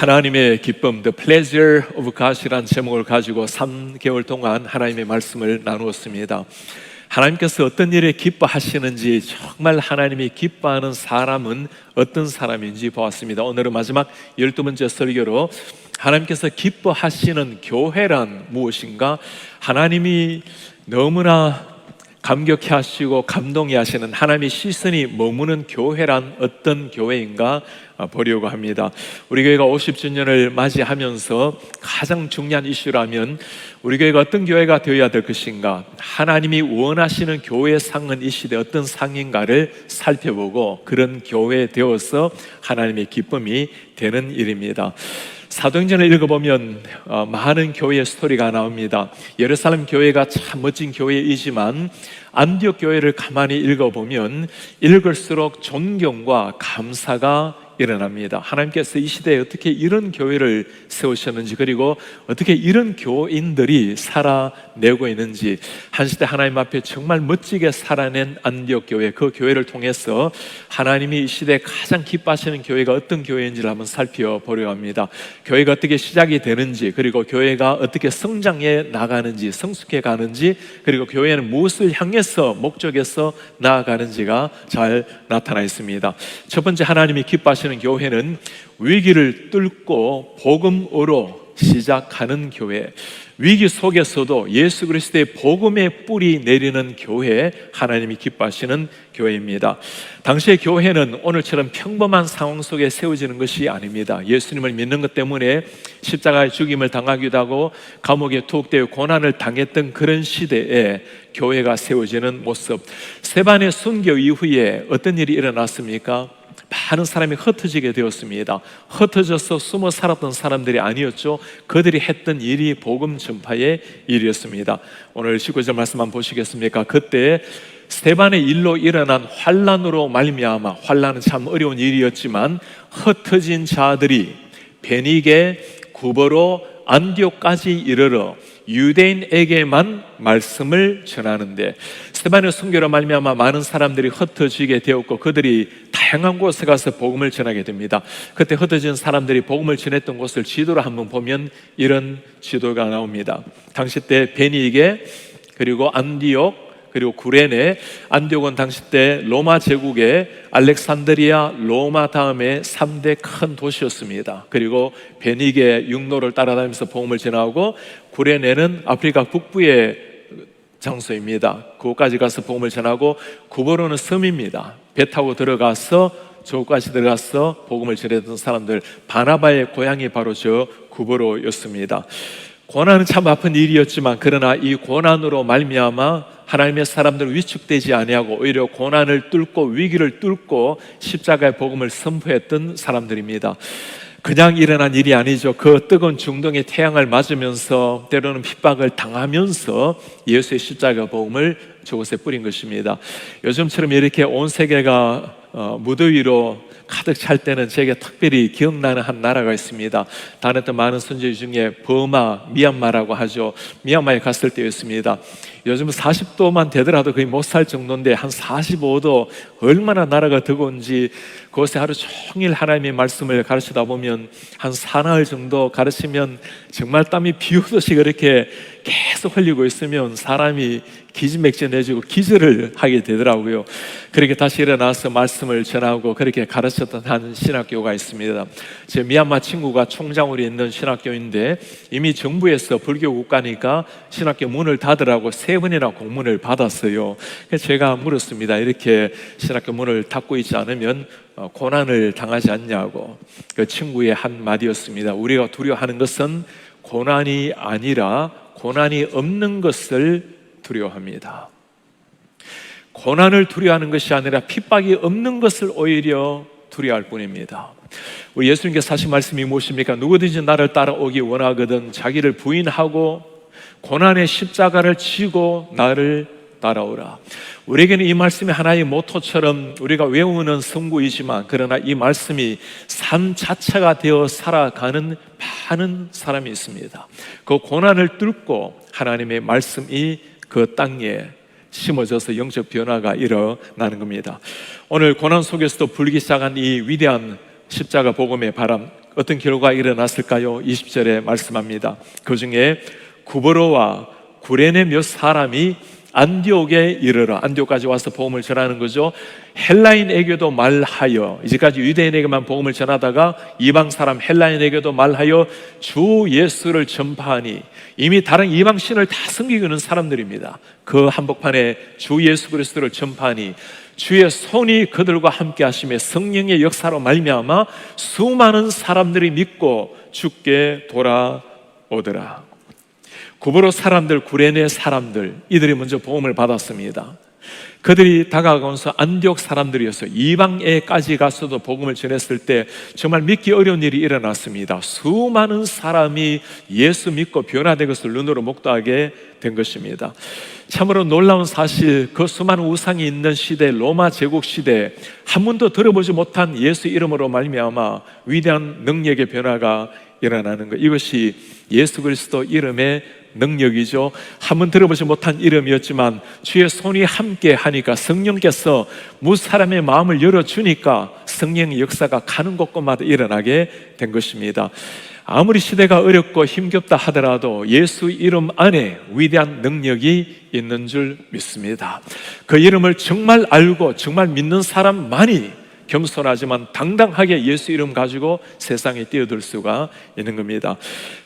하나님의 기쁨, The Pleasure of God이라는 제목을 가지고 3개월 동안 하나님의 말씀을 나누었습니다. 하나님께서 어떤 일에 기뻐하시는지, 정말 하나님이 기뻐하는 사람은 어떤 사람인지 보았습니다. 오늘은 마지막 12번째 설교로 하나님께서 기뻐하시는 교회란 무엇인가, 하나님이 너무나 감격해 하시고 감동해 하시는 하나님의 시선이 머무는 교회란 어떤 교회인가 보려고 합니다. 우리 교회가 50주년을 맞이하면서 가장 중요한 이슈라면 우리 교회가 어떤 교회가 되어야 될 것인가, 하나님이 원하시는 교회 상은 이 시대에 어떤 상인가를 살펴보고 그런 교회 되어서 하나님의 기쁨이 되는 일입니다. 사도행전을 읽어보면 많은 교회의 스토리가 나옵니다. 예루살렘 교회가 참 멋진 교회이지만 안디옥 교회를 가만히 읽어보면 읽을수록 존경과 감사가 일어납니다. 하나님께서 이 시대에 어떻게 이런 교회를 세우셨는지, 그리고 어떻게 이런 교인들이 살아내고 있는지, 한 시대 하나님 앞에 정말 멋지게 살아낸 안디옥 교회, 그 교회를 통해서 하나님이 이 시대에 가장 기뻐하시는 교회가 어떤 교회인지를 한번 살펴보려고 합니다. 교회가 어떻게 시작이 되는지, 그리고 교회가 어떻게 성장해 나가는지, 성숙해 가는지, 그리고 교회는 무엇을 향해서 목적에서 나아가는지가 잘 나타나 있습니다. 첫 번째, 하나님이 기뻐하시는 교회는 위기를 뚫고 복음으로 시작하는 교회, 위기 속에서도 예수 그리스도의 복음의 뿌리 내리는 교회, 하나님이 기뻐하시는 교회입니다. 당시의 교회는 오늘처럼 평범한 상황 속에 세워지는 것이 아닙니다. 예수님을 믿는 것 때문에 십자가의 죽임을 당하기도 하고 감옥에 투옥되어 고난을 당했던 그런 시대에 교회가 세워지는 모습. 스데반의 순교 이후에 어떤 일이 일어났습니까? 많은 사람이 흩어지게 되었습니다. 흩어져서 숨어 살았던 사람들이 아니었죠. 그들이 했던 일이 복음 전파의 일이었습니다. 오늘 19절 말씀 한번 보시겠습니까? 그때 스데반의 일로 일어난 환난으로 말미암아, 환난은 참 어려운 일이었지만 흩어진 자들이 베니게, 구버로, 안디옥까지 이르러 유대인에게만 말씀을 전하는데, 스데반의 순교로 말미암아 많은 사람들이 흩어지게 되었고 그들이 다양한 곳에 가서 복음을 전하게 됩니다. 그때 흩어진 사람들이 복음을 전했던 곳을 지도로 한번 보면 이런 지도가 나옵니다. 당시 때 베니게, 그리고 안디옥, 그리고 구레네. 안디옥은 당시 때 로마 제국의 알렉산드리아, 로마 다음에 3대 큰 도시였습니다. 그리고 베니게 육로를 따라다니면서 복음을 전하고, 구레네는 아프리카 북부의 장소입니다. 그곳까지 가서 복음을 전하고, 구버로는 섬입니다. 배 타고 들어가서 저곳까지 들어가서 복음을 전했던 사람들, 바나바의 고향이 바로 저 구버로였습니다. 고난은 참 아픈 일이었지만, 그러나 이 고난으로 말미암아 하나님의 사람들은 위축되지 아니하고 오히려 고난을 뚫고 위기를 뚫고 십자가의 복음을 선포했던 사람들입니다. 그냥 일어난 일이 아니죠. 그 뜨거운 중동의 태양을 맞으면서 때로는 핍박을 당하면서 예수의 십자가 복음을 저곳에 뿌린 것입니다. 요즘처럼 이렇게 온 세계가 무더위로 가득 찰 때는 제게 특별히 기억나는 한 나라가 있습니다. 다녔던 많은 선지 중에 버마, 미얀마라고 하죠. 미얀마에 갔을 때였습니다. 요즘 40도만 되더라도 거의 못 살 정도인데 한 45도, 얼마나 나라가 뜨거운지 그곳에 하루 종일 하나님의 말씀을 가르치다 보면 한 사나흘 정도 가르치면 정말 땀이 비 오듯이 그렇게 계속 흘리고 있으면 사람이 기진맥진해지고 기절을 하게 되더라고요. 그렇게 다시 일어나서 말씀을 전하고 그렇게 가르쳤던 한 신학교가 있습니다. 제 미얀마 친구가 총장으로 있는 신학교인데 이미 정부에서 불교 국가니까 신학교 문을 닫으라고 3번이나 공문을 받았어요. 그래서 제가 물었습니다. 이렇게 신학교 문을 닫고 있지 않으면 고난을 당하지 않냐고. 그 친구의 한마디였습니다. 우리가 두려워하는 것은 고난이 아니라 고난이 없는 것을 두려워합니다. 고난을 두려워하는 것이 아니라 핍박이 없는 것을 오히려 두려워할 뿐입니다. 우리 예수님께서 하신 말씀이 무엇입니까? 누구든지 나를 따라오기 원하거든 자기를 부인하고 고난의 십자가를 지고 나를 따라오라. 우리에게는 이 말씀이 하나의 모토처럼 우리가 외우는 성구이지만, 그러나 이 말씀이 삶 자체가 되어 살아가는 많은 사람이 있습니다. 그 고난을 뚫고 하나님의 말씀이 그 땅에 심어져서 영적 변화가 일어나는 겁니다. 오늘 고난 속에서도 불기 시작한 이 위대한 십자가 복음의 바람, 어떤 결과가 일어났을까요? 20절에 말씀합니다. 그 중에 구버로와 구레네 몇 사람이 안디옥에 이르러, 안디옥까지 와서 복음을 전하는 거죠. 헬라인에게도 말하여, 이제까지 유대인에게만 복음을 전하다가 이방 사람 헬라인에게도 말하여 주 예수를 전파하니, 이미 다른 이방 신을 다 섬기고 있는 사람들입니다. 그 한복판에 주 예수 그리스도를 전파하니 주의 손이 그들과 함께 하심에 성령의 역사로 말미암아 수많은 사람들이 믿고 주께 돌아오더라. 구브로 사람들, 구레네 사람들, 이들이 먼저 복음을 받았습니다. 그들이 다가가면서 안디옥 사람들이었어요. 이방에까지 가서도 복음을 전했을 때 정말 믿기 어려운 일이 일어났습니다. 수많은 사람이 예수 믿고 변화된 것을 눈으로 목도하게 된 것입니다. 참으로 놀라운 사실, 그 수많은 우상이 있는 시대, 로마 제국 시대, 한 번도 들어보지 못한 예수 이름으로 말미암아 위대한 능력의 변화가 일어나는 것, 이것이 예수 그리스도 이름의 능력이죠. 한번 들어보지 못한 이름이었지만 주의 손이 함께 하니까, 성령께서 무사람의 마음을 열어주니까 성령의 역사가 가는 곳곳마다 일어나게 된 것입니다. 아무리 시대가 어렵고 힘겹다 하더라도 예수 이름 안에 위대한 능력이 있는 줄 믿습니다. 그 이름을 정말 알고 정말 믿는 사람만이 겸손하지만 당당하게 예수 이름 가지고 세상에 뛰어들 수가 있는 겁니다.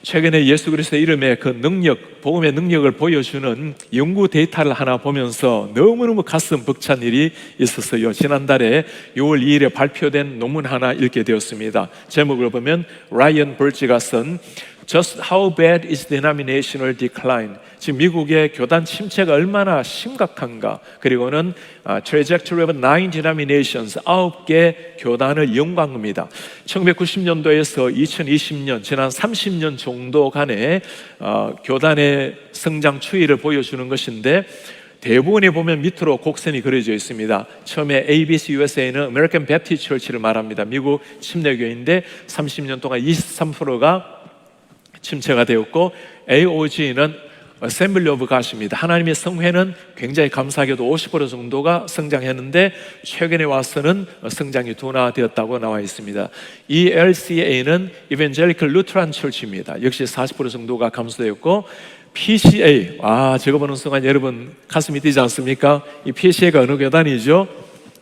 최근에 예수 그리스도의 이름의 그 능력, 복음의 능력을 보여주는 연구 데이터를 하나 보면서 너무너무 가슴 벅찬 일이 있었어요. 지난달에 6월 2일에 발표된 논문 하나 읽게 되었습니다. 제목을 보면 라이언 벌지가 쓴 Just how bad is denominational decline? 지금 미국의 교단 침체가 얼마나 심각한가, 그리고는 Trajectory of 9 denominations, 9개 교단을 연구한 겁니다. 1990년도에서 2020년, 지난 30년 정도간의 교단의 성장 추이를 보여주는 것인데, 대부분에 보면 밑으로 곡선이 그려져 있습니다. 처음에 ABC USA는 American Baptist Church를 말합니다. 미국 침례교회인데 30년 동안 23%가 침체가 되었고, AOG는 Assembly of God입니다. 하나님의 성회는 굉장히 감사하게도 50% 정도가 성장했는데 최근에 와서는 성장이 둔화되었다고 나와 있습니다. ELCA는 Evangelical Lutheran Church입니다. 역시 40% 정도가 감소되었고, PCA, 저거 보는 순간 여러분 가슴이 뛰지 않습니까? 이 PCA가 어느 교단이죠?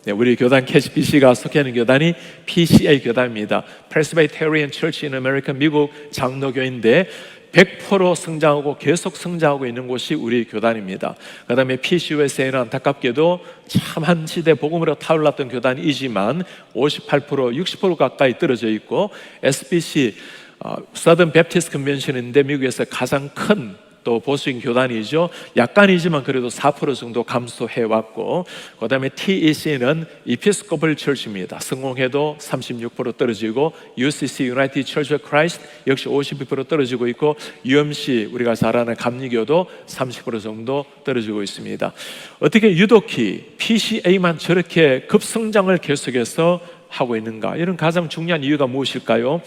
네, 우리 교단 KCBC가 속해있는 교단이 PCA 교단입니다. Presbyterian Church in America, 미국 장로교인데 100% 성장하고 계속 성장하고 있는 곳이 우리 교단입니다. 그 다음에 PCUSA는 안타깝게도 참 한 시대 복음으로 타올랐던 교단이지만 58%, 60% 가까이 떨어져 있고, SBC, Southern Baptist Convention인데 미국에서 가장 큰 또 보수인 교단이죠. 약간이지만 그래도 4% 정도 감소해왔고, 그 다음에 TEC는 Episcopal Church입니다. 성공해도 36% 떨어지고, UCC United Church of Christ 역시 52% 떨어지고 있고, UMC 우리가 잘 아는 감리교도 30% 정도 떨어지고 있습니다. 어떻게 유독히 PCA만 저렇게 급성장을 계속해서 하고 있는가? 이런 가장 중요한 이유가 무엇일까요?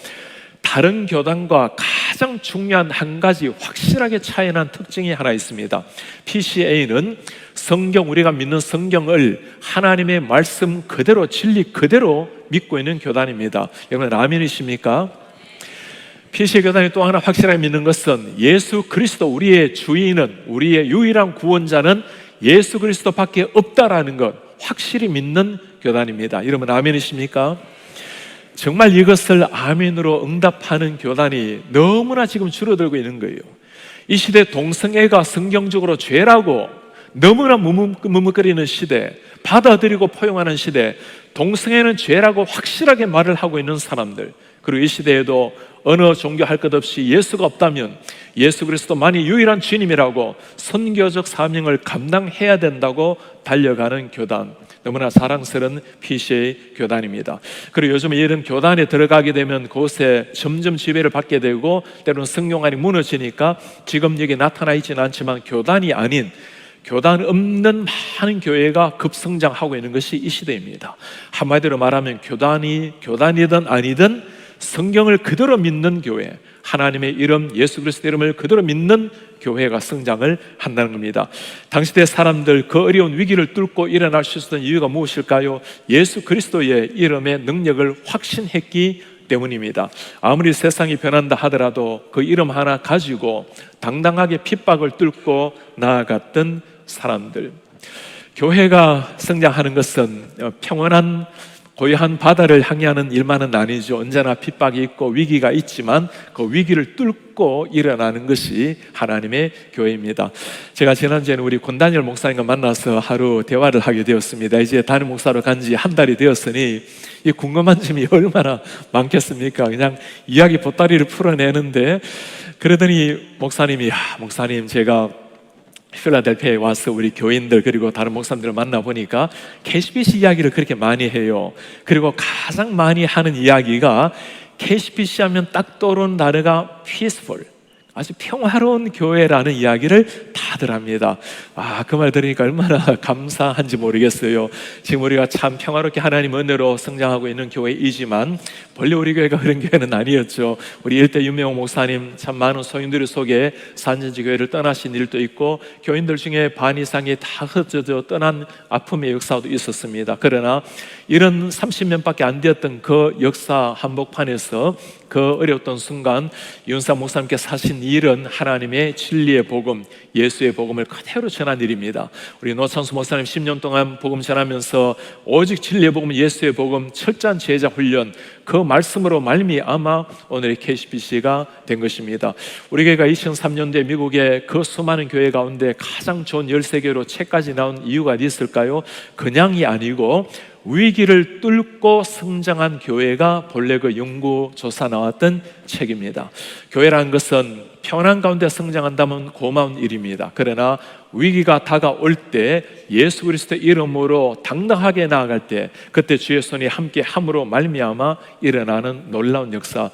다른 교단과 가장 중요한 한 가지 확실하게 차이난 특징이 하나 있습니다. PCA는 성경, 우리가 믿는 성경을 하나님의 말씀 그대로, 진리 그대로 믿고 있는 교단입니다. 여러분 아멘이십니까? PCA 교단이 또 하나 확실하게 믿는 것은 예수 그리스도, 우리의 주인은, 우리의 유일한 구원자는 예수 그리스도밖에 없다라는 것 확실히 믿는 교단입니다. 여러분 아멘이십니까? 정말 이것을 아멘으로 응답하는 교단이 너무나 지금 줄어들고 있는 거예요. 이 시대 동성애가 성경적으로 죄라고 너무나 머뭇거리는 시대, 받아들이고 포용하는 시대, 동성애는 죄라고 확실하게 말을 하고 있는 사람들, 그리고 이 시대에도 어느 종교 할 것 없이 예수가 없다면 예수 그리스도만이 유일한 주님이라고 선교적 사명을 감당해야 된다고 달려가는 교단, 너무나 자랑스러운 PCA 교단입니다. 그리고 요즘에 이런 교단에 들어가게 되면 그곳에 점점 지배를 받게 되고, 때로는 성경관이 무너지니까 지금 여기 나타나 있지는 않지만 교단이 아닌, 교단 없는 많은 교회가 급성장하고 있는 것이 이 시대입니다. 한마디로 말하면 교단이든 아니든 성경을 그대로 믿는 교회, 하나님의 이름, 예수 그리스도 이름을 그대로 믿는 교회가 성장을 한다는 겁니다. 당시대 사람들 그 어려운 위기를 뚫고 일어날 수 있었던 이유가 무엇일까요? 예수 그리스도의 이름의 능력을 확신했기 때문입니다. 아무리 세상이 변한다 하더라도 그 이름 하나 가지고 당당하게 핍박을 뚫고 나아갔던 사람들. 교회가 성장하는 것은 평온한 고요한 바다를 항해하는 일만은 아니죠. 언제나 핍박이 있고 위기가 있지만 그 위기를 뚫고 일어나는 것이 하나님의 교회입니다. 제가 지난주에는 우리 권다니엘 목사님과 만나서 하루 대화를 하게 되었습니다. 이제 담임 목사로 간 지 한 달이 되었으니 이 궁금한 점이 얼마나 많겠습니까? 그냥 이야기 보따리를 풀어내는데, 그러더니 목사님이 목사님, 제가 필라델피아에 와서 우리 교인들 그리고 다른 목사님들을 만나보니까 KCBC 이야기를 그렇게 많이 해요. 그리고 가장 많이 하는 이야기가 KCBC 하면 딱 떠오르는 단어가 peaceful, 아주 평화로운 교회라는 이야기를 다들 합니다. 그 말 들으니까 얼마나 감사한지 모르겠어요. 지금 우리가 참 평화롭게 하나님 은혜로 성장하고 있는 교회이지만 본래 우리 교회가 그런 교회는 아니었죠. 우리 일대 윤명호 목사님 참 많은 소인들 속에 산전지 교회를 떠나신 일도 있고 교인들 중에 반 이상이 다 흩어져 떠난 아픔의 역사도 있었습니다. 그러나 이런 30년밖에 안 되었던 그 역사 한복판에서 그 어려웠던 순간 윤사 목사님께 사신 일은 하나님의 진리의 복음, 예수의 복음을 그대로 전한 일입니다. 우리 노찬수 목사님 10년 동안 복음 전하면서 오직 진리의 복음, 예수의 복음, 철저한 제자 훈련, 그 말씀으로 말미암아 오늘의 KCBC가 된 것입니다. 우리 교회가 2003년도에 미국의 그 수많은 교회 가운데 가장 좋은 13개로 책까지 나온 이유가 어디 있을까요? 그냥이 아니고 위기를 뚫고 성장한 교회가 본래 그 연구조사 나왔던 책입니다. 교회라는 것은 평안 가운데 성장한다면 고마운 일입니다. 그러나 위기가 다가올 때 예수 그리스도의 이름으로 당당하게 나아갈 때 그때 주의 손이 함께 함으로 말미암아 일어나는 놀라운 역사.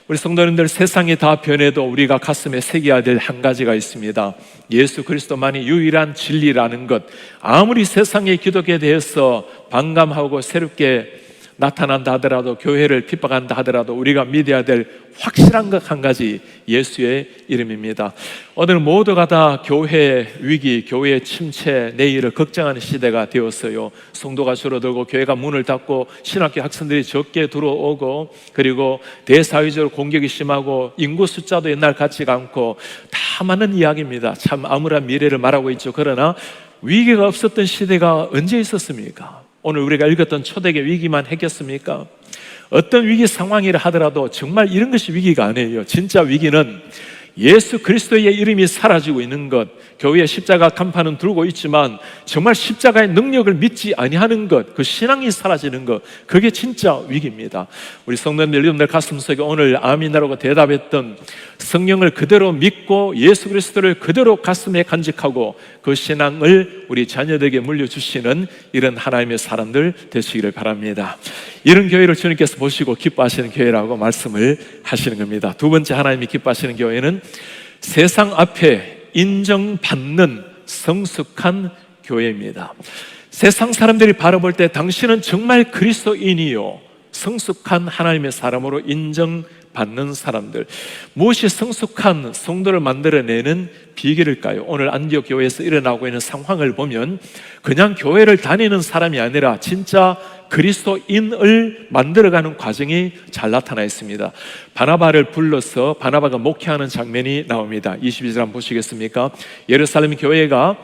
우리 성도님들, 세상이 다 변해도 우리가 가슴에 새겨야 될 한 가지가 있습니다. 예수 그리스도만이 유일한 진리라는 것. 아무리 세상의 기독교에 대해서 반감하고 새롭게 나타난다 하더라도, 교회를 핍박한다 하더라도 우리가 믿어야 될 확실한 것 한 가지, 예수의 이름입니다. 오늘 모두가 다 교회의 위기, 교회의 침체, 내일을 걱정하는 시대가 되었어요. 성도가 줄어들고 교회가 문을 닫고 신학교 학생들이 적게 들어오고, 그리고 대사회적으로 공격이 심하고 인구 숫자도 옛날 같지가 않고, 다 많은 이야기입니다. 참 암울한 미래를 말하고 있죠. 그러나 위기가 없었던 시대가 언제 있었습니까? 오늘 우리가 읽었던 초대교회 위기만 했겠습니까? 어떤 위기 상황이라 하더라도 정말 이런 것이 위기가 아니에요. 진짜 위기는 예수 그리스도의 이름이 사라지고 있는 것, 교회의 십자가 간판은 들고 있지만 정말 십자가의 능력을 믿지 아니하는 것, 그 신앙이 사라지는 것, 그게 진짜 위기입니다. 우리 성도님들, 여러분들 가슴속에 오늘 아멘이라고 대답했던 성령을 그대로 믿고 예수 그리스도를 그대로 가슴에 간직하고 그 신앙을 우리 자녀들에게 물려주시는 이런 하나님의 사람들 되시기를 바랍니다. 이런 교회를 주님께서 보시고 기뻐하시는 교회라고 말씀을 하시는 겁니다. 두 번째 하나님이 기뻐하시는 교회는 세상 앞에 인정받는 성숙한 교회입니다. 세상 사람들이 바라볼 때 당신은 정말 그리스도인이요, 성숙한 하나님의 사람으로 인정받는 사람들. 무엇이 성숙한 성도를 만들어내는 비결일까요? 오늘 안디옥 교회에서 일어나고 있는 상황을 보면 그냥 교회를 다니는 사람이 아니라 진짜 그리스도인을 만들어가는 과정이 잘 나타나 있습니다. 바나바를 불러서 바나바가 목회하는 장면이 나옵니다. 22절 한번 보시겠습니까? 예루살렘 교회가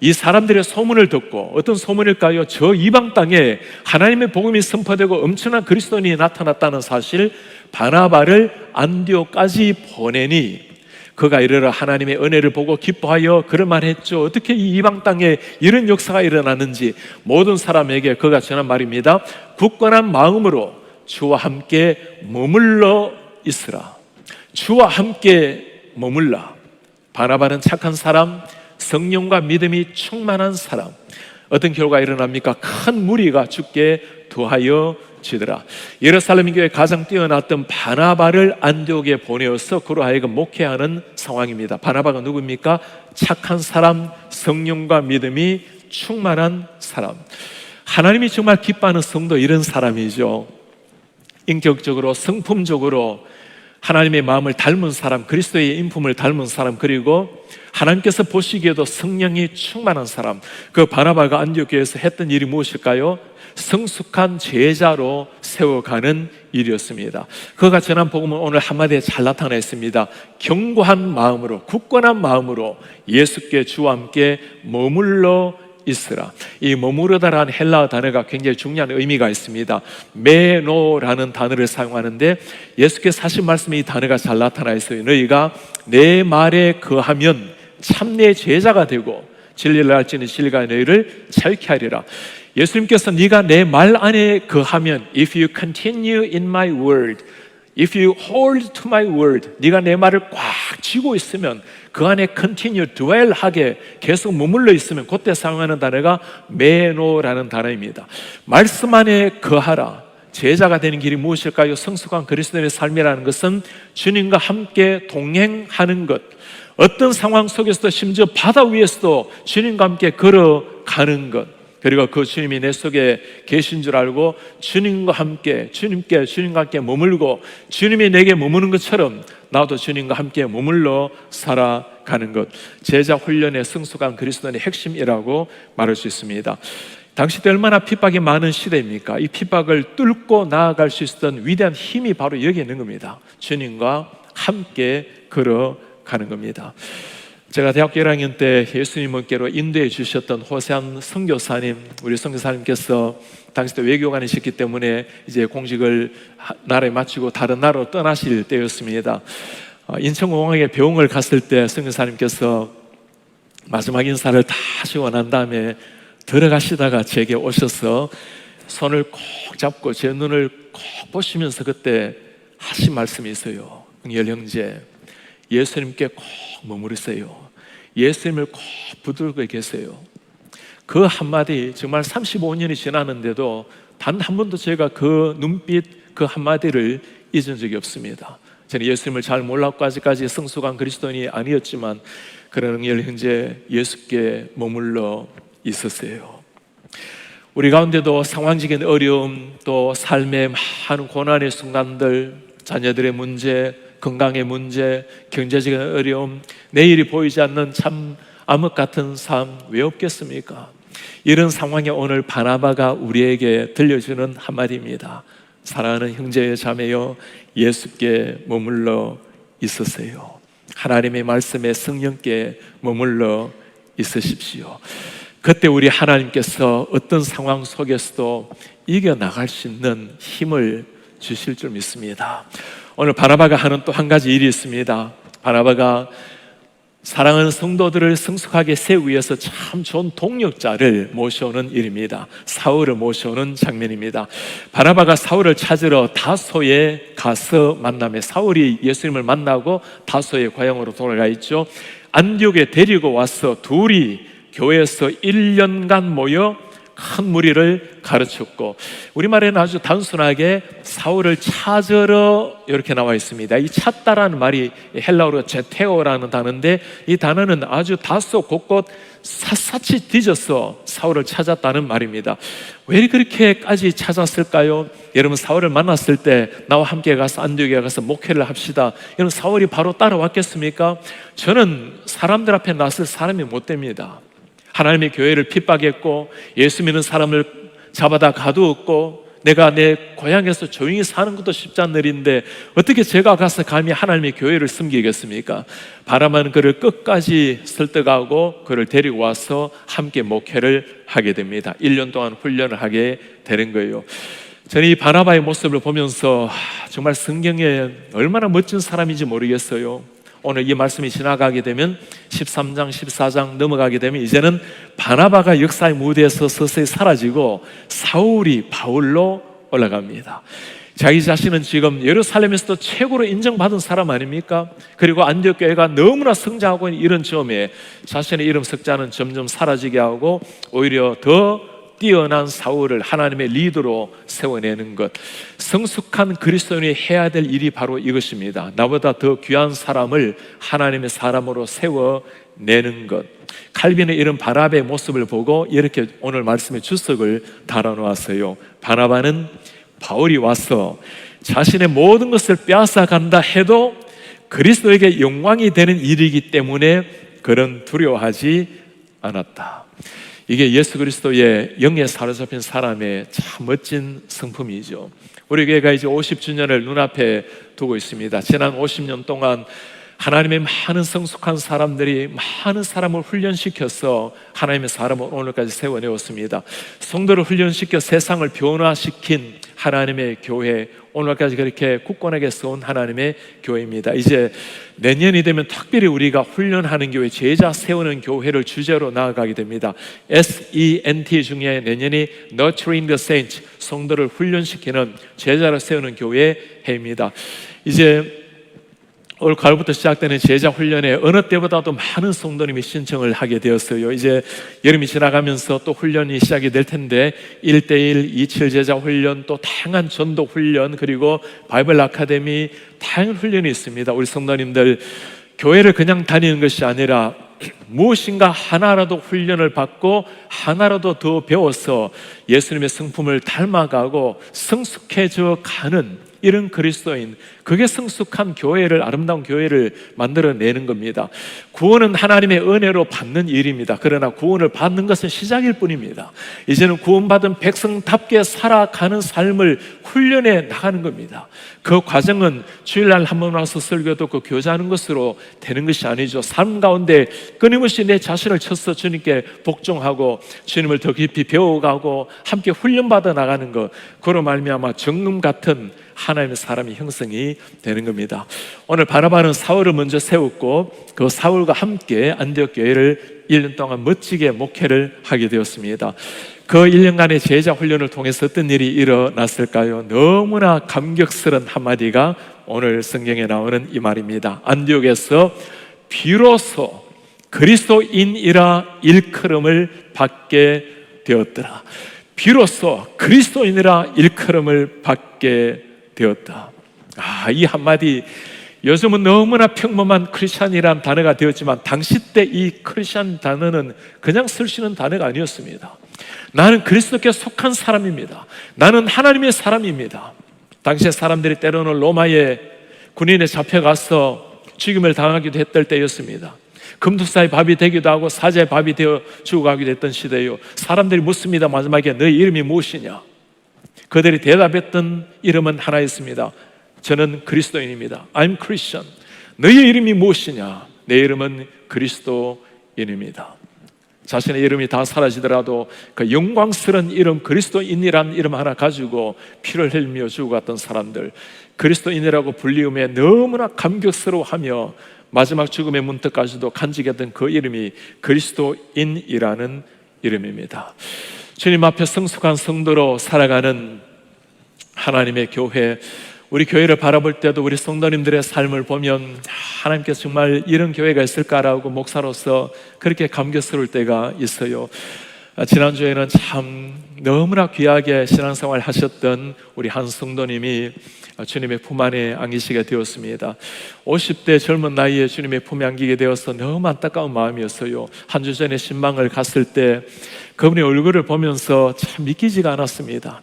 이 사람들의 소문을 듣고, 어떤 소문일까요? 저 이방 땅에 하나님의 복음이 선포되고 엄청난 그리스도인이 나타났다는 사실, 바나바를 안디옥까지 보내니 그가 이르러 하나님의 은혜를 보고 기뻐하여 그럴 만했죠. 어떻게 이 이방 땅에 이런 역사가 일어났는지 모든 사람에게 그가 전한 말입니다. 굳건한 마음으로 주와 함께 머물러 있으라. 주와 함께 머물라. 바나바는 착한 사람, 성령과 믿음이 충만한 사람. 어떤 결과가 일어납니까? 큰 무리가 주께 도하여 지더라. 예루살렘 교회 가장 뛰어났던 바나바를 안디옥에 보내어서 그로 하여금 목회하는 상황입니다. 바나바가 누굽니까? 착한 사람, 성령과 믿음이 충만한 사람. 하나님이 정말 기뻐하는 성도, 이런 사람이죠. 인격적으로, 성품적으로 하나님의 마음을 닮은 사람, 그리스도의 인품을 닮은 사람, 그리고 하나님께서 보시기에도 성령이 충만한 사람, 그 바나바가 안디옥교회에서 했던 일이 무엇일까요? 성숙한 제자로 세워가는 일이었습니다. 그가 전한 복음은 오늘 한마디에 잘 나타나 있습니다. 견고한 마음으로, 굳건한 마음으로 예수께 주와 함께 머물러 있으라. 이 머무르다라는 헬라어 단어가 굉장히 중요한 의미가 있습니다. 메노라는 단어를 사용하는데 예수께서 하신 말씀에 이 단어가 잘 나타나 있어요. 너희가 내 말에 거하면 참 내 제자가 되고 진리를 알지는 진리가 너희를 자유케 하리라. 예수님께서 네가 내 말 안에 거하면, if you continue in my word, if you hold to my word, 네가 내 말을 꽉 쥐고 있으면, 그 안에 continue, dwell 하게 계속 머물러 있으면, 그때 사용하는 단어가 메노라는 단어입니다. 말씀 안에 거하라. 제자가 되는 길이 무엇일까요? 성숙한 그리스도인의 삶이라는 것은 주님과 함께 동행하는 것, 어떤 상황 속에서도 심지어 바다 위에서도 주님과 함께 걸어가는 것, 그리고 그 주님이 내 속에 계신 줄 알고 주님과 함께 머물고 주님이 내게 머무는 것처럼 나도 주님과 함께 머물러 살아가는 것, 제자 훈련의 성숙한 그리스도인의 핵심이라고 말할 수 있습니다. 당시 때 얼마나 핍박이 많은 시대입니까? 이 핍박을 뚫고 나아갈 수 있었던 위대한 힘이 바로 여기 있는 겁니다. 주님과 함께 걸어가는 겁니다. 제가 대학교 1학년 때 예수님께로 인도해 주셨던 호세한 선교사님, 우리 선교사님께서 당시 때 외교관이셨기 때문에 이제 공직을 나라에 마치고 다른 나라로 떠나실 때였습니다. 인천공항에 배웅을 갔을 때 선교사님께서 마지막 인사를 다 하시고 난 다음에 들어가시다가 제게 오셔서 손을 꼭 잡고 제 눈을 꼭 보시면서 그때 하신 말씀이 있어요. 응열 형제, 예수님께 꼭 머무르세요. 예수님을 꼭 붙들고 계세요. 그 한마디, 정말 35년이 지났는데도 단 한 번도 제가 그 눈빛, 그 한마디를 잊은 적이 없습니다. 저는 예수님을 잘 몰랐고 아직까지 성숙한 그리스도인이 아니었지만, 그런 응열 형제, 예수께 머물러 있었어요. 우리 가운데도 상황적인 어려움, 또 삶의 많은 고난의 순간들, 자녀들의 문제, 건강의 문제, 경제적인 어려움, 내일이 보이지 않는 참 암흑 같은 삶, 왜 없겠습니까? 이런 상황에 오늘 바나바가 우리에게 들려주는 한마디입니다. 사랑하는 형제여 자매여, 예수께 머물러 있으세요. 하나님의 말씀에 성령께 머물러 있으십시오. 그때 우리 하나님께서 어떤 상황 속에서도 이겨나갈 수 있는 힘을 주실 줄 믿습니다. 오늘 바나바가 하는 또 한 가지 일이 있습니다. 바나바가 사랑하는 성도들을 성숙하게 세우기 위해서 참 좋은 동력자를 모셔오는 일입니다. 사울을 모셔오는 장면입니다. 바나바가 사울을 찾으러 다소에 가서 만남에, 사울이 예수님을 만나고 다소의 고향으로 돌아가 있죠. 안디옥에 데리고 와서 둘이 교회에서 1년간 모여 큰 무리를 가르쳤고, 우리말에는 아주 단순하게 사울을 찾으러 이렇게 나와 있습니다. 이 찾다라는 말이 헬라어로 제테오라는 단어인데, 이 단어는 아주 다소 곳곳 샅샅이 뒤져서 사울을 찾았다는 말입니다. 왜 그렇게까지 찾았을까요? 여러분, 사울을 만났을 때 나와 함께 가서 안디옥에 가서 목회를 합시다, 여러분, 사울이 바로 따라왔겠습니까? 저는 사람들 앞에 나설 사람이 못 됩니다. 하나님의 교회를 핍박했고 예수 믿는 사람을 잡아다 가두었고 내가 내 고향에서 조용히 사는 것도 쉽지 않은 일인데 어떻게 제가 가서 감히 하나님의 교회를 섬기겠습니까? 바라만 그를 끝까지 설득하고 그를 데리고 와서 함께 목회를 하게 됩니다. 1년 동안 훈련을 하게 되는 거예요. 저는 이 바나바의 모습을 보면서 정말 성경에 얼마나 멋진 사람인지 모르겠어요. 오늘 이 말씀이 지나가게 되면 13장, 14장 넘어가게 되면 이제는 바나바가 역사의 무대에서 서서히 사라지고 사울이 바울로 올라갑니다. 자기 자신은 지금 예루살렘에서도 최고로 인정받은 사람 아닙니까? 그리고 안디옥 교회가 너무나 성장하고 있는 이런 점에 자신의 이름 석자는 점점 사라지게 하고 오히려 더 뛰어난 사울을 하나님의 리더로 세워내는 것, 성숙한 그리스도인이 해야 될 일이 바로 이것입니다. 나보다 더 귀한 사람을 하나님의 사람으로 세워내는 것. 칼빈은 이런 바나바의 모습을 보고 이렇게 오늘 말씀의 주석을 달아놓았어요. 바나바는 바울이 와서 자신의 모든 것을 빼앗아 간다 해도 그리스도에게 영광이 되는 일이기 때문에 그는 두려워하지 않았다. 이게 예수 그리스도의 영에 사로잡힌 사람의 참 멋진 성품이죠. 우리 교회가 이제 50주년을 눈앞에 두고 있습니다. 지난 50년 동안 하나님의 많은 성숙한 사람들이 많은 사람을 훈련시켜서 하나님의 사람을 오늘까지 세워내었습니다. 성도를 훈련시켜 세상을 변화시킨 하나님의 교회, 오늘까지 그렇게 굳건하게 세운 하나님의 교회입니다. 이제 내년이 되면 특별히 우리가 훈련하는 교회, 제자 세우는 교회를 주제로 나아가게 됩니다. SENT 중에 내년이 Nurturing the Saints, 성도를 훈련시키는 제자를 세우는 교회 해입니다. 이제 올 가을부터 시작되는 제자 훈련에 어느 때보다도 많은 성도님이 신청을 하게 되었어요. 이제 여름이 지나가면서 또 훈련이 시작이 될 텐데 1:1, 27 제자 훈련, 또 다양한 전도 훈련, 그리고 바이블 아카데미, 다양한 훈련이 있습니다. 우리 성도님들 교회를 그냥 다니는 것이 아니라 무엇인가 하나라도 훈련을 받고 하나라도 더 배워서 예수님의 성품을 닮아가고 성숙해져 가는 이런 그리스도인, 그게 성숙한 교회를, 아름다운 교회를 만들어내는 겁니다. 구원은 하나님의 은혜로 받는 일입니다. 그러나 구원을 받는 것은 시작일 뿐입니다. 이제는 구원받은 백성답게 살아가는 삶을 훈련해 나가는 겁니다. 그 과정은 주일날 한 번 와서 설교 듣고 교제하는 것으로 되는 것이 아니죠. 삶 가운데 끊임없이 내 자신을 쳐서 주님께 복종하고 주님을 더 깊이 배워가고 함께 훈련받아 나가는 것, 그로 말미암아 정금 같은 하나님의 사람이 형성이 되는 겁니다. 오늘 바나바는 사울을 먼저 세웠고 그 사울과 함께 안디옥 교회를 1년 동안 멋지게 목회를 하게 되었습니다. 그 1년간의 제자 훈련을 통해서 어떤 일이 일어났을까요? 너무나 감격스러운 한마디가 오늘 성경에 나오는 이 말입니다. 안디옥에서 비로소 그리스도인이라 일컬음을 받게 되었더라. 비로소 그리스도인이라 일컬음을 받게 되었다. 이 한마디, 요즘은 너무나 평범한 크리스찬이라는 단어가 되었지만 당시 때 이 크리스찬 단어는 그냥 쓸 수 있는 단어가 아니었습니다. 나는 그리스도께 속한 사람입니다. 나는 하나님의 사람입니다. 당시에 사람들이 때로는 로마의 군인에 잡혀가서 죽임을 당하기도 했던 때였습니다. 금투사의 밥이 되기도 하고 사자의 밥이 되어 죽어가기도 했던 시대요. 사람들이 묻습니다. 마지막에 너희 이름이 무엇이냐? 그들이 대답했던 이름은 하나였습니다. 저는 그리스도인입니다. I'm Christian. 너희 이름이 무엇이냐? 내 이름은 그리스도인입니다. 자신의 이름이 다 사라지더라도 그 영광스러운 이름, 그리스도인이라는 이름 하나 가지고 피를 흘리며 죽어갔던 사람들, 그리스도인이라고 불리움에 너무나 감격스러워하며 마지막 죽음의 문턱까지도 간직했던 그 이름이 그리스도인이라는 이름입니다. 주님 앞에 성숙한 성도로 살아가는 하나님의 교회, 우리 교회를 바라볼 때도 우리 성도님들의 삶을 보면 하나님께서 정말 이런 교회가 있을까라고 목사로서 그렇게 감격스러울 때가 있어요. 지난주에는 참 너무나 귀하게 신앙생활 하셨던 우리 한 성도님이 주님의 품 안에 안기시게 되었습니다. 50대 젊은 나이에 주님의 품에 안기게 되어서 너무 안타까운 마음이었어요. 한 주 전에 신방을 갔을 때 그분의 얼굴을 보면서 참 믿기지가 않았습니다.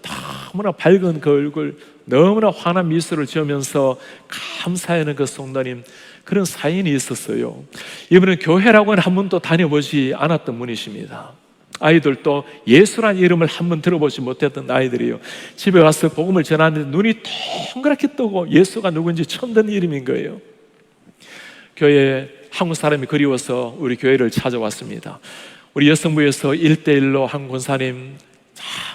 너무나 밝은 그 얼굴, 너무나 환한 미소를 지으면서 감사하는 그 성도님, 그런 사연이 있었어요. 이분은 교회라고는 한 번도 다녀보지 않았던 분이십니다. 아이들도 예수란 이름을 한번 들어보지 못했던 아이들이에요. 집에 가서 복음을 전하는데 눈이 동그랗게 뜨고 예수가 누군지 처음 듣는 이름인 거예요. 교회에 한국 사람이 그리워서 우리 교회를 찾아왔습니다. 우리 여성부에서 1:1로 한 권사님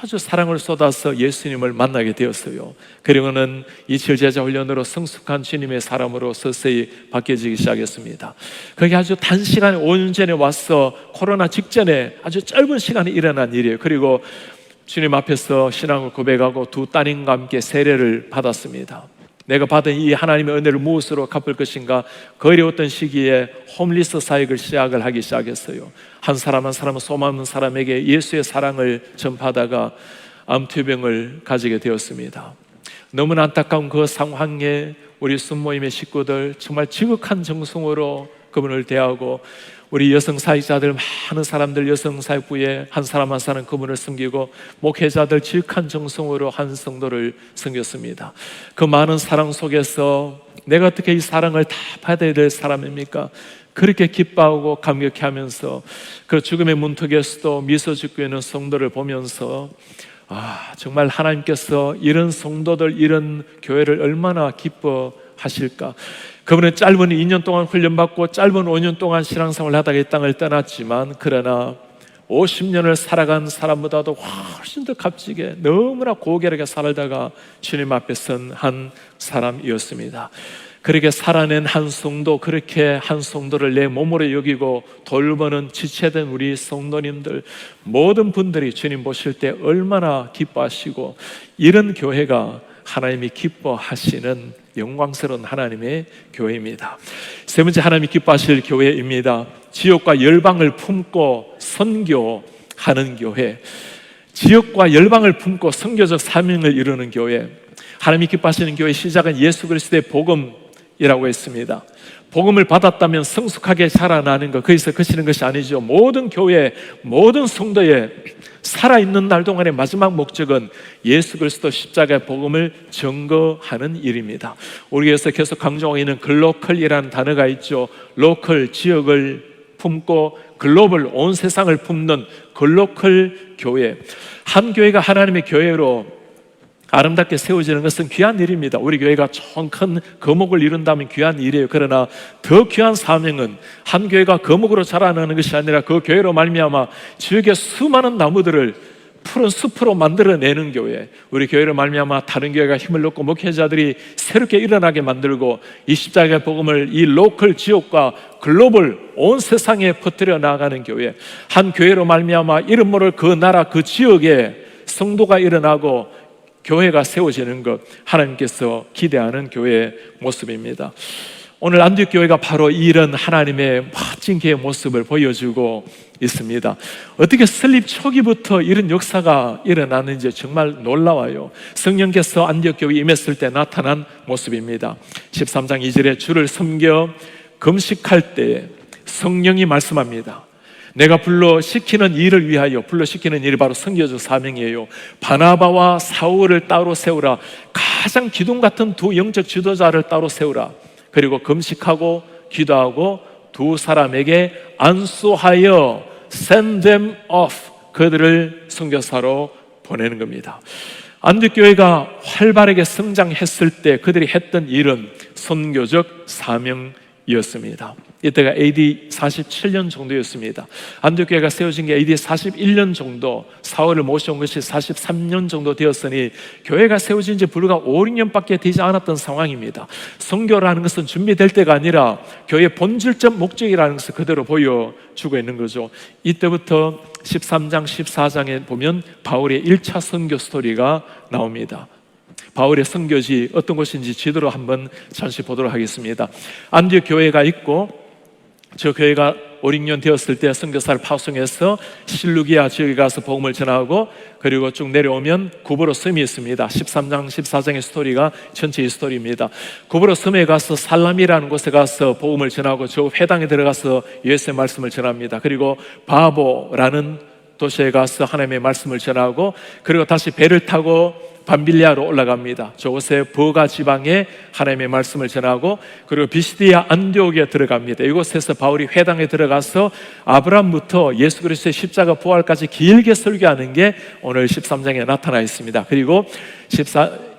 아주 사랑을 쏟아서 예수님을 만나게 되었어요. 그리고는 27 제자 훈련으로 성숙한 주님의 사람으로 서서히 바뀌어지기 시작했습니다. 그게 아주 단시간에 5년 전에 와서 코로나 직전에 아주 짧은 시간에 일어난 일이에요. 그리고 주님 앞에서 신앙을 고백하고 두 따님과 함께 세례를 받았습니다. 내가 받은 이 하나님의 은혜를 무엇으로 갚을 것인가, 그 어려웠던 시기에 홈리스 사역을 시작을 하기 시작했어요. 한 사람 한 사람은 소망 없는 사람에게 예수의 사랑을 전파하다가 암투병을 가지게 되었습니다. 너무나 안타까운 그 상황에 우리 순모임의 식구들 정말 지극한 정성으로 그분을 대하고 우리 여성 사역자들, 많은 사람들 여성 사역부에 한 사람 한 사람 그분을 섬기고, 목회자들 지극한 정성으로 한 성도를 섬겼습니다. 그 많은 사랑 속에서 내가 어떻게 이 사랑을 다 받아야 될 사람입니까? 그렇게 기뻐하고 감격해하면서 그 죽음의 문턱에서도 미소 짓고 있는 성도를 보면서 정말 하나님께서 이런 성도들, 이런 교회를 얼마나 기뻐하실까. 그분은 짧은 2년 동안 훈련받고 짧은 5년 동안 신앙생활을 하다가 이 땅을 떠났지만, 그러나 50년을 살아간 사람보다도 훨씬 더 값지게 너무나 고결하게 살다가 주님 앞에 선 한 사람이었습니다. 그렇게 살아낸 한 성도, 그렇게 한 성도를 내 몸으로 여기고 돌보는 지체된 우리 성도님들, 모든 분들이 주님 보실 때 얼마나 기뻐하시고, 이런 교회가 하나님이 기뻐하시는 영광스러운 하나님의 교회입니다. 세 번째 하나님이 기뻐하실 교회입니다. 지역과 열방을 품고 선교하는 교회. 지역과 열방을 품고 선교적 사명을 이루는 교회. 하나님이 기뻐하시는 교회의 시작은 예수 그리스도의 복음이라고 했습니다. 복음을 받았다면 성숙하게 자라나는 것, 거기서 그치는 것이 아니죠. 모든 교회, 모든 성도의 살아있는 날 동안의 마지막 목적은 예수 그리스도 십자가의 복음을 증거하는 일입니다. 우리 교회에서 계속 강조하고 있는 글로컬이라는 단어가 있죠. 로컬, 지역을 품고 글로벌, 온 세상을 품는 글로컬 교회. 한 교회가 하나님의 교회로 아름답게 세워지는 것은 귀한 일입니다. 우리 교회가 총 큰 거목을 이룬다면 귀한 일이에요. 그러나 더 귀한 사명은 한 교회가 거목으로 자라나는 것이 아니라 그 교회로 말미암아 지역의 수많은 나무들을 푸른 숲으로 만들어내는 교회. 우리 교회로 말미암아 다른 교회가 힘을 얻고 목회자들이 새롭게 일어나게 만들고, 이 십자가의 복음을 이 로컬 지역과 글로벌 온 세상에 퍼뜨려 나가는 교회. 한 교회로 말미암아 이름 모를 그 나라 그 지역에 성도가 일어나고 교회가 세워지는 것, 하나님께서 기대하는 교회의 모습입니다. 오늘 안디옥 교회가 바로 이런 하나님의 멋진 교회의 모습을 보여주고 있습니다. 어떻게 설립 초기부터 이런 역사가 일어났는지 정말 놀라워요. 성령께서 안디옥 교회에 임했을 때 나타난 모습입니다. 13장 2절에 주를 섬겨 금식할 때 성령이 말씀합니다. 내가 불러시키는 일을 위하여, 불러시키는 일이 바로 선교적 사명이에요. 바나바와 사울을 따로 세우라. 가장 기둥 같은 두 영적 지도자를 따로 세우라. 그리고 금식하고 기도하고 두 사람에게 안수하여 send them off, 그들을 선교사로 보내는 겁니다. 안디옥 교회가 활발하게 성장했을 때 그들이 했던 일은 선교적 사명이었습니다. 이때가 AD 47년 정도였습니다. 안디옥 교회가 세워진 게 AD 41년 정도, 사울을 모셔온 것이 43년 정도 되었으니 교회가 세워진 지 불과 5, 6년밖에 되지 않았던 상황입니다. 선교라는 것은 준비될 때가 아니라 교회의 본질적 목적이라는 것을 그대로 보여주고 있는 거죠. 이때부터 13장, 14장에 보면 바울의 1차 선교 스토리가 나옵니다. 바울의 선교지 어떤 곳인지 지도로 한번 잠시 보도록 하겠습니다. 안디옥 교회가 있고, 저 교회가 5, 6년 되었을 때 선교사를 파송해서 실루기아 지역에 가서 복음을 전하고, 그리고 쭉 내려오면 구브로 섬이 있습니다. 13장, 14장의 스토리가 전체의 스토리입니다. 구브로 섬에 가서 살람이라는 곳에 가서 복음을 전하고, 저 회당에 들어가서 예수의 말씀을 전합니다. 그리고 바보라는 도시에 가서 하나님의 말씀을 전하고, 그리고 다시 배를 타고 밤빌리아로 올라갑니다. 저곳에 버가 지방에 하나님의 말씀을 전하고, 그리고 비시디아 안디옥에 들어갑니다. 이곳에서 바울이 회당에 들어가서 아브라함부터 예수 그리스도의 십자가 부활까지 길게 설교하는 게 오늘 13장에 나타나 있습니다. 그리고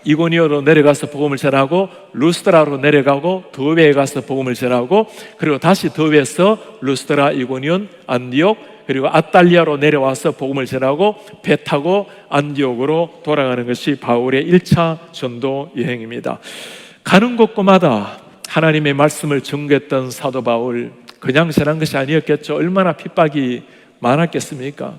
이고니오로 내려가서 복음을 전하고, 루스드라로 내려가고 더베에 가서 복음을 전하고, 그리고 다시 더베에서 루스드라, 이고니온, 안디옥, 그리고 아탈리아로 내려와서 복음을 전하고 배 타고 안디옥으로 돌아가는 것이 바울의 1차 전도 여행입니다. 가는 곳곳마다 하나님의 말씀을 전개했던 사도 바울, 그냥 전한 것이 아니었겠죠. 얼마나 핍박이 많았겠습니까?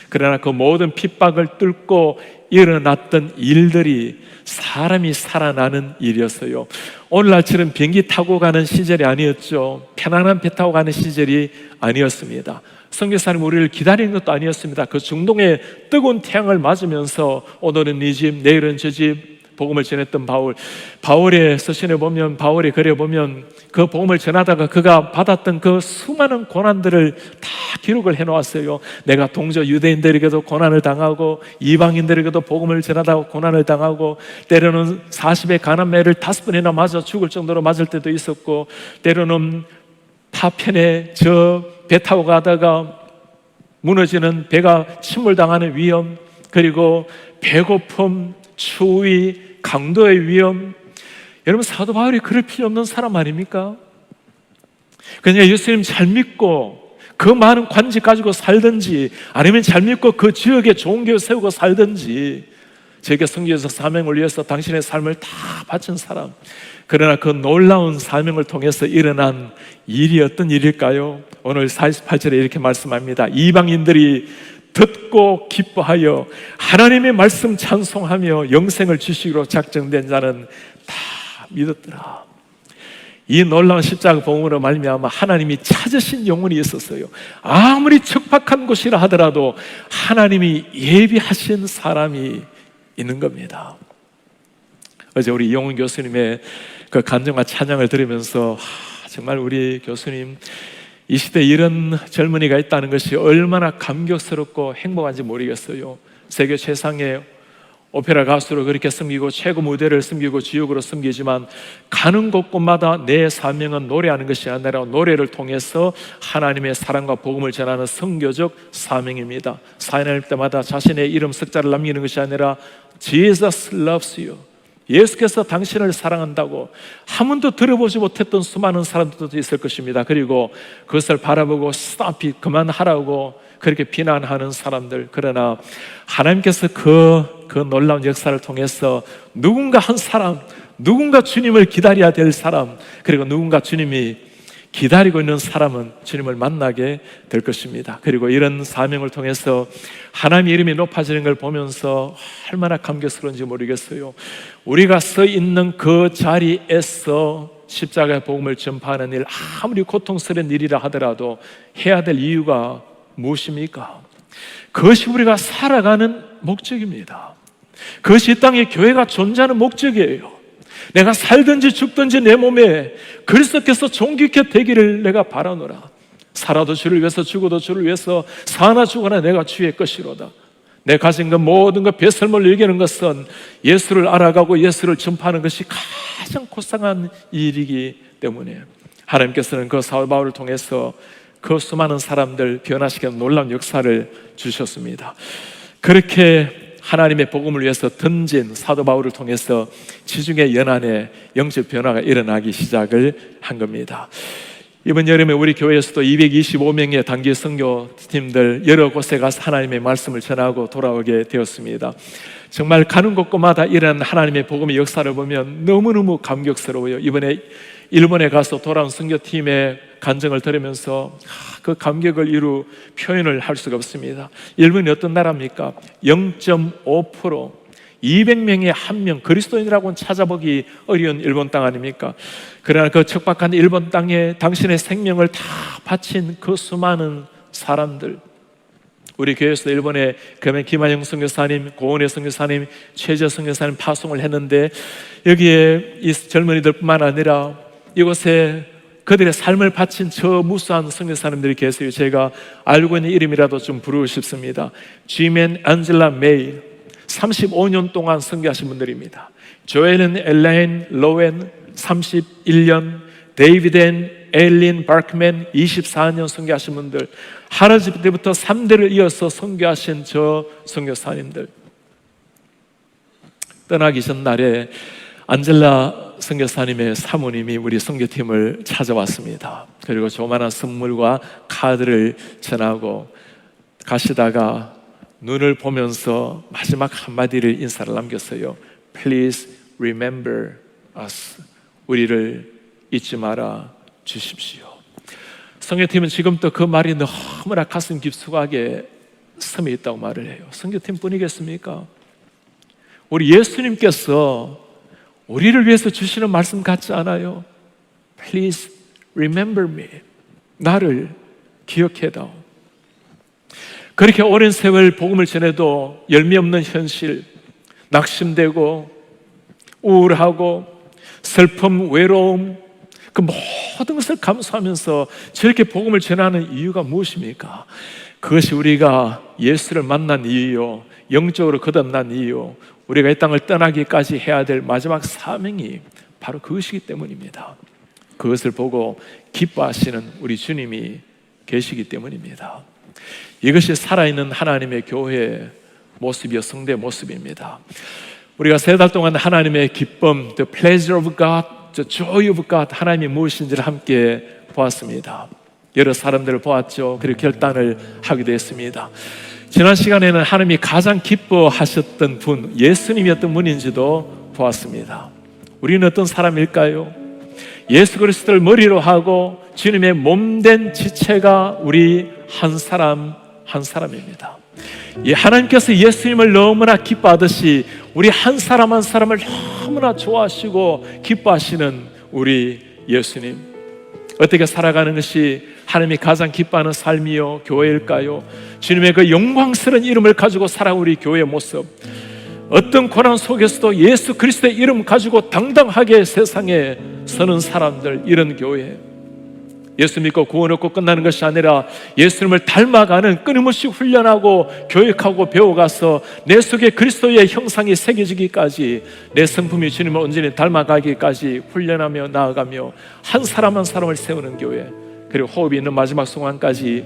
그러나 그 모든 핍박을 뚫고 일어났던 일들이 사람이 살아나는 일이었어요. 오늘날처럼 비행기 타고 가는 시절이 아니었죠. 편안한 배 타고 가는 시절이 아니었습니다. 선교사님 우리를 기다리는 것도 아니었습니다. 그 중동의 뜨거운 태양을 맞으면서 오늘은 이 집, 내일은 저 집, 복음을 전했던 바울의 서신에 보면, 바울의 글에 보면 그 복음을 전하다가 그가 받았던 그 수많은 고난들을 다 기록을 해놓았어요. 내가 동저 유대인들에게도 고난을 당하고 이방인들에게도 복음을 전하다가 고난을 당하고, 때로는 40의 가난매를 5번이나 맞아 죽을 정도로 맞을 때도 있었고, 때로는 파편에 저 배 타고 가다가 무너지는 배가 침몰당하는 위험, 그리고 배고픔, 추위, 강도의 위험. 여러분, 사도 바울이 그럴 필요 없는 사람 아닙니까? 그냥 예수님 잘 믿고 그 많은 관직 가지고 살든지, 아니면 잘 믿고 그 지역에 좋은 교회 세우고 살든지, 제게 성교에서 사명을 위해서 당신의 삶을 다 바친 사람. 그러나 그 놀라운 사명을 통해서 일어난 일이 어떤 일일까요? 오늘 48절에 이렇게 말씀합니다. 이방인들이 듣고 기뻐하여 하나님의 말씀 찬송하며 영생을 주시기로 작정된 자는 다 믿었더라. 이 놀라운 십자가 복음으로 말미암아 하나님이 찾으신 영혼이 있었어요. 아무리 척박한 곳이라 하더라도 하나님이 예비하신 사람이 있는 겁니다. 어제 우리 이용훈 교수님의 그 간증과 찬양을 들으면서 정말 우리 교수님, 이 시대에 이런 젊은이가 있다는 것이 얼마나 감격스럽고 행복한지 모르겠어요. 세계 최상의 오페라 가수로 그렇게 섬기고 최고 무대를 섬기고 지옥으로 섬기지만, 가는 곳곳마다 내 사명은 노래하는 것이 아니라 노래를 통해서 하나님의 사랑과 복음을 전하는 선교적 사명입니다. 사인할 때마다 자신의 이름 석자를 남기는 것이 아니라 Jesus loves you, 예수께서 당신을 사랑한다고 한 번도 들어보지 못했던 수많은 사람들도 있을 것입니다. 그리고 그것을 바라보고 stop it, 그만하라고 그렇게 비난하는 사람들. 그러나 하나님께서 그 놀라운 역사를 통해서 누군가 한 사람, 누군가 주님을 기다려야 될 사람, 그리고 누군가 주님이 기다리고 있는 사람은 주님을 만나게 될 것입니다. 그리고 이런 사명을 통해서 하나님의 이름이 높아지는 걸 보면서 얼마나 감격스러운지 모르겠어요. 우리가 서 있는 그 자리에서 십자가의 복음을 전파하는 일, 아무리 고통스러운 일이라 하더라도 해야 될 이유가 무엇입니까? 그것이 우리가 살아가는 목적입니다. 그것이 이 땅에 교회가 존재하는 목적이에요. 내가 살든지 죽든지 내 몸에 그리스도께서 존귀케 되기를 내가 바라노라. 살아도 주를 위해서, 죽어도 주를 위해서, 사나 죽어나 내가 주의 것이로다. 내 가진 것 모든 것 배설물로 여기는 것은 예수를 알아가고 예수를 전파하는 것이 가장 고상한 일이기 때문에 하나님께서는 그 사도 바울을 통해서 그 수많은 사람들 변화시키는 놀라운 역사를 주셨습니다. 그렇게 하나님의 복음을 위해서 던진 사도 바울을 통해서 지중해 연안에 영적 변화가 일어나기 시작을 한 겁니다. 이번 여름에 우리 교회에서도 225명의 단기 선교팀들 여러 곳에 가서 하나님의 말씀을 전하고 돌아오게 되었습니다. 정말 가는 곳곳마다 이런 하나님의 복음의 역사를 보면 너무너무 감격스러워요. 이번에 일본에 가서 돌아온 선교팀의 간증을 들으면서 그 감격을 이루 표현을 할 수가 없습니다. 일본이 어떤 나라입니까? 0.5%, 200명에 1명, 그리스도인이라고는 찾아보기 어려운 일본 땅 아닙니까? 그러나 그 척박한 일본 땅에 당신의 생명을 다 바친 그 수많은 사람들, 우리 교회에서 일본에 그러면 김한영 선교사님, 고은혜 선교사님, 최재 선교사님 파송을 했는데, 여기에 이 젊은이들뿐만 아니라 이곳에 그들의 삶을 바친 저 무수한 선교사님들이 계세요. 제가 알고 있는 이름이라도 좀 부르고 싶습니다. 지맨 안젤라 메이, 35년 동안 선교하신 분들입니다. 조엘은 엘레인 로웬 31년, 데이비드 엘린 바크맨 24년 선교하신 분들, 할아버지 때부터 3대를 이어서 선교하신 저 선교사님들. 떠나기 전날에 안젤라 선교사님의 사모님이 우리 선교팀을 찾아왔습니다. 그리고 조그마한 선물과 카드를 전하고 가시다가 눈을 보면서 마지막 한마디를 인사를 남겼어요. Please remember us. 우리를 잊지 말아 주십시오. 선교팀은 지금도 그 말이 너무나 가슴 깊숙하게 섬에 있다고 말을 해요. 선교팀 뿐이겠습니까? 우리 예수님께서 우리를 위해서 주시는 말씀 같지 않아요? Please remember me. 나를 기억해다오. 그렇게 오랜 세월 복음을 전해도 열매 없는 현실, 낙심되고 우울하고 슬픔, 외로움, 그 모든 것을 감수하면서 저렇게 복음을 전하는 이유가 무엇입니까? 그것이 우리가 예수를 만난 이유요, 영적으로 거듭난 이유, 우리가 이 땅을 떠나기까지 해야 될 마지막 사명이 바로 그것이기 때문입니다. 그것을 보고 기뻐하시는 우리 주님이 계시기 때문입니다. 이것이 살아있는 하나님의 교회의 모습이요, 성대의 모습입니다. 우리가 3달 동안 하나님의 기쁨, the pleasure of God, the joy of God, 하나님이 무엇인지를 함께 보았습니다. 여러 사람들을 보았죠. 그리고 결단을 하기도 했습니다. 지난 시간에는 하나님이 가장 기뻐하셨던 분, 예수님이 어떤 분인지도 보았습니다. 우리는 어떤 사람일까요? 예수 그리스도를 머리로 하고 주님의 몸된 지체가 우리 한 사람 한 사람입니다. 하나님께서 예수님을 너무나 기뻐하듯이 우리 한 사람 한 사람을 너무나 좋아하시고 기뻐하시는 우리 예수님, 어떻게 살아가는 것이 하나님이 가장 기뻐하는 삶이요 교회일까요? 주님의 그 영광스러운 이름을 가지고 살아온 우리 교회의 모습, 어떤 고난 속에서도 예수 그리스도의 이름 가지고 당당하게 세상에 서는 사람들, 이런 교회, 예수 믿고 구원 얻고 끝나는 것이 아니라 예수님을 닮아가는, 끊임없이 훈련하고 교육하고 배워가서 내 속에 그리스도의 형상이 새겨지기까지, 내 성품이 주님을 온전히 닮아가기까지 훈련하며 나아가며 한 사람 한 사람을 세우는 교회, 그리고 호흡이 있는 마지막 순간까지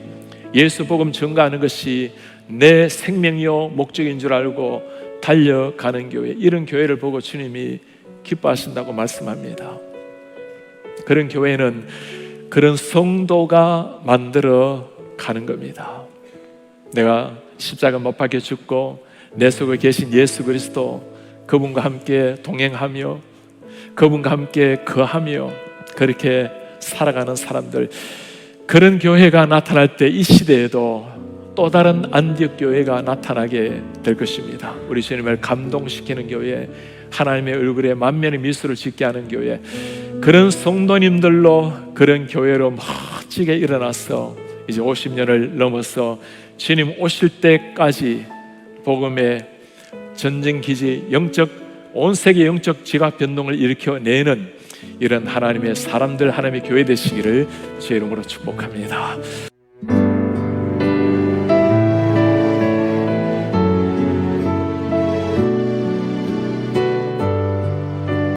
예수 복음 전가하는 것이 내 생명이요 목적인 줄 알고 달려가는 교회, 이런 교회를 보고 주님이 기뻐하신다고 말씀합니다. 그런 교회는 그런 성도가 만들어 가는 겁니다. 내가 십자가 못 박혀 죽고 내 속에 계신 예수 그리스도, 그분과 함께 동행하며 그분과 함께 거하며 그렇게 살아가는 사람들, 그런 교회가 나타날 때 이 시대에도 또 다른 안디옥 교회가 나타나게 될 것입니다. 우리 주님을 감동시키는 교회, 하나님의 얼굴에 만면의 미소를 짓게 하는 교회, 그런 성도님들로, 그런 교회로 멋지게 일어나서 이제 50년을 넘어서 주님 오실 때까지 복음의 전쟁기지, 온 세계 영적 지각 변동을 일으켜내는 이런 하나님의 사람들, 하나님의 교회 되시기를 주의 이름으로 축복합니다.